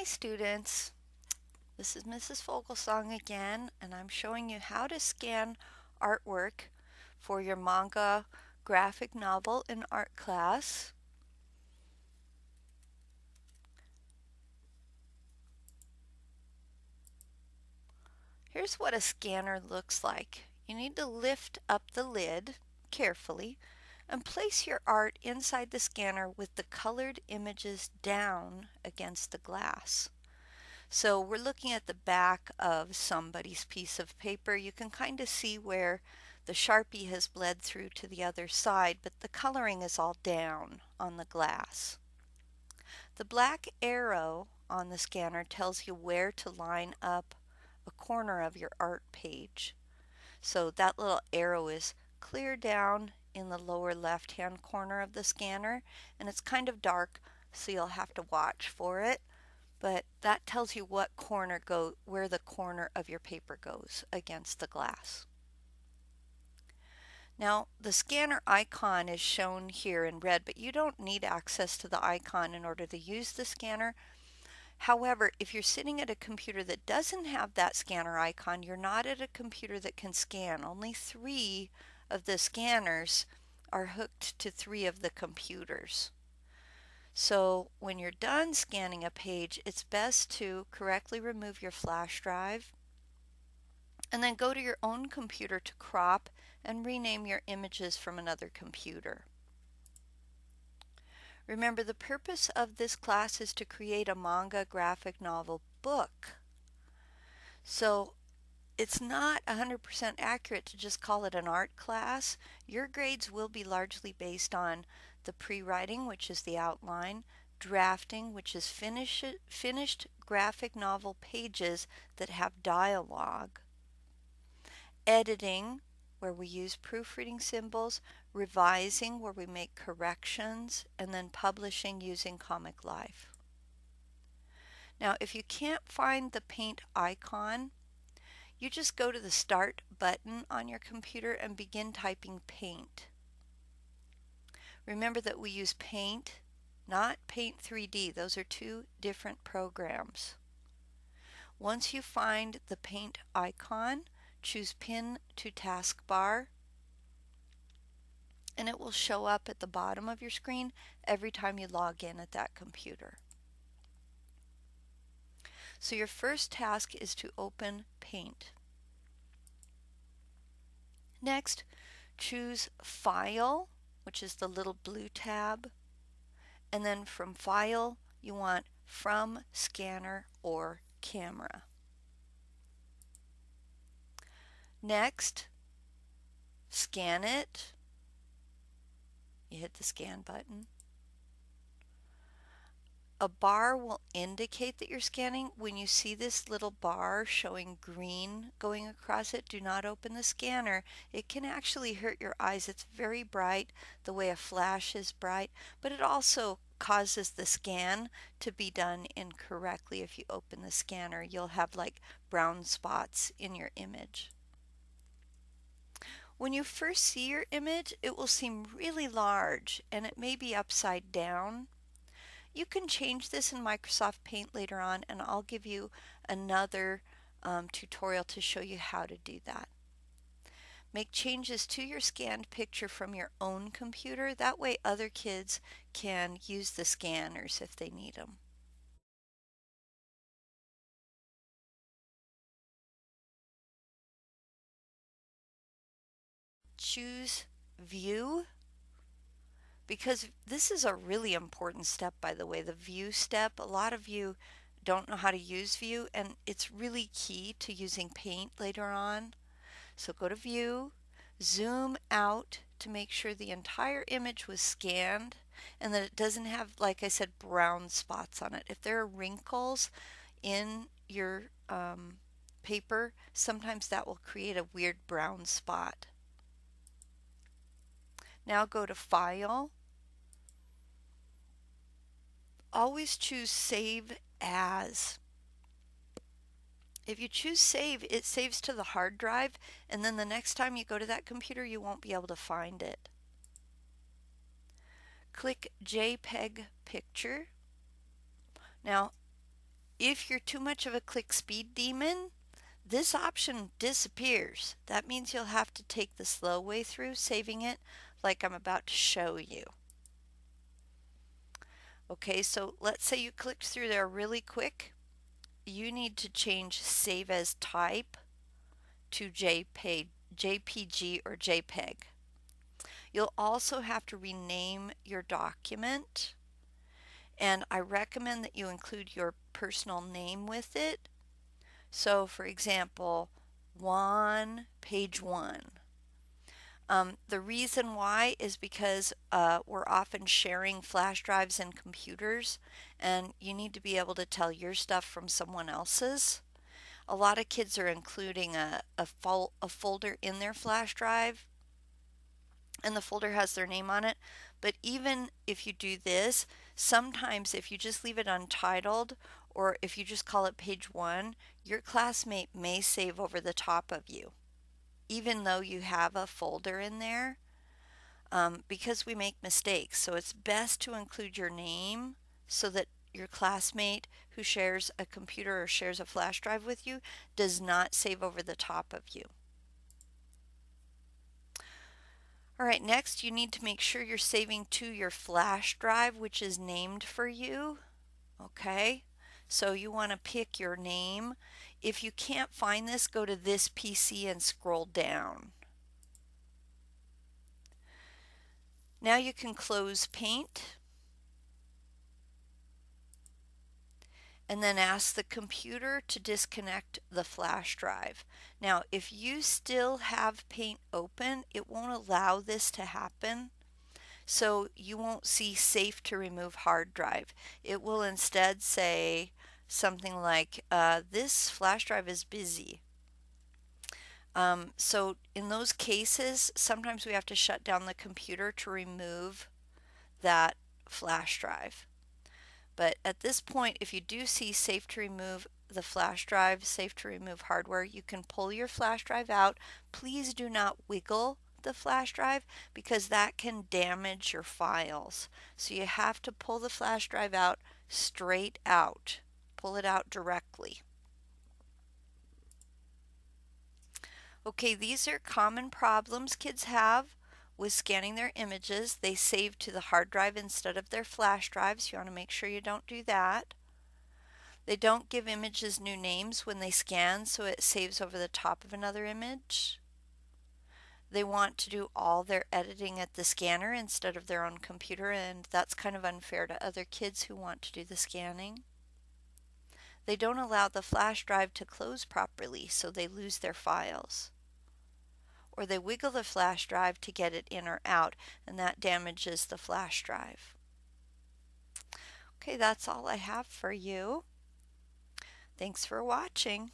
Hi students, this is Mrs. Fogelsong again, and I'm showing you how to scan artwork for your manga graphic novel in art class. Here's what a scanner looks like. You need to lift up the lid carefully and place your art inside the scanner with the colored images down against the glass. So we're looking at the back of somebody's piece of paper. You can kind of see where the Sharpie has bled through to the other side, but the coloring is all down on the glass. The black arrow on the scanner tells you where to line up a corner of your art page. So that little arrow is clear down in the lower left-hand corner of the scanner, and it's kind of dark, so you'll have to watch for it. But that tells you where the corner of your paper goes against the glass. Now the scanner icon is shown here in red, but you don't need access to the icon in order to use the scanner. However, if you're sitting at a computer that doesn't have that scanner icon, you're not at a computer that can scan. Only 3 of the scanners are hooked to 3 of the computers. So when you're done scanning a page, it's best to correctly remove your flash drive and then go to your own computer to crop and rename your images from another computer. Remember, the purpose of this class is to create a manga graphic novel book. So it's not 100% accurate to just call it an art class. Your grades will be largely based on the pre-writing, which is the outline, drafting, which is finished graphic novel pages that have dialogue, editing, where we use proofreading symbols, revising, where we make corrections, and then publishing using Comic Life. Now, if you can't find the paint icon, you just go to the Start button on your computer and begin typing paint. Remember that we use Paint, not Paint 3D. Those are 2 different programs. Once you find the paint icon, choose Pin to Taskbar, and it will show up at the bottom of your screen every time you log in at that computer. So your first task is to open Paint. Next, choose File, which is the little blue tab, and then from File you want From Scanner or Camera. Next, scan it. You hit the scan button. A bar will indicate that you're scanning. When you see this little bar showing green going across it, do not open the scanner. It can actually hurt your eyes. It's very bright, the way a flash is bright, but it also causes the scan to be done incorrectly. If you open the scanner, you'll have like brown spots in your image. When you first see your image, it will seem really large and it may be upside down. You can change this in Microsoft Paint later on, and I'll give you another tutorial to show you how to do that. Make changes to your scanned picture from your own computer. That way other kids can use the scanners if they need them. Choose View, because this is a really important step, by the way, the View step. A lot of you don't know how to use View, and it's really key to using Paint later on. So go to View, zoom out to make sure the entire image was scanned and that it doesn't have, like I said, brown spots on it. If there are wrinkles in your paper, sometimes that will create a weird brown spot. Now go to File. Always choose Save As. If you choose Save, it saves to the hard drive, and then the next time you go to that computer, you won't be able to find it. Click JPEG Picture. Now, If you're too much of a click speed demon, this option disappears. That means you'll have to take the slow way through, saving it like I'm about to show you. Okay, so let's say you clicked through there really quick. You need to change Save as Type to JPG or JPEG. You'll also have to rename your document, and I recommend that you include your personal name with it. So, for example, page 1. The reason why is because we're often sharing flash drives and computers, and you need to be able to tell your stuff from someone else's. A lot of kids are including a folder in their flash drive, and the folder has their name on it. But even if you do this, sometimes if you just leave it untitled or if you just call it page 1, your classmate may save over the top of you, even though you have a folder in there, because we make mistakes. So it's best to include your name so that your classmate who shares a computer or shares a flash drive with you does not save over the top of you. All right, next you need to make sure you're saving to your flash drive, which is named for you. Okay, so you want to pick your name. If you can't find this, go to this PC and scroll down. Now you can close Paint and then ask the computer to disconnect the flash drive. Now, if you still have Paint open, it won't allow this to happen. So you won't see safe to remove hard drive. It will instead say something like, this flash drive is busy. So in those cases, sometimes we have to shut down the computer to remove that flash drive. But at this point, if you do see safe to remove the flash drive, safe to remove hardware, you can pull your flash drive out. Please do not wiggle the flash drive because that can damage your files. So you have to pull the flash drive out straight out. Pull it out directly. Okay, these are common problems kids have with scanning their images. They save to the hard drive instead of their flash drives. You want to make sure you don't do that. They don't give images new names when they scan, so it saves over the top of another image. They want to do all their editing at the scanner instead of their own computer, and that's kind of unfair to other kids who want to do the scanning. They don't allow the flash drive to close properly, so they lose their files. Or they wiggle the flash drive to get it in or out, and that damages the flash drive. Okay, that's all I have for you. Thanks for watching.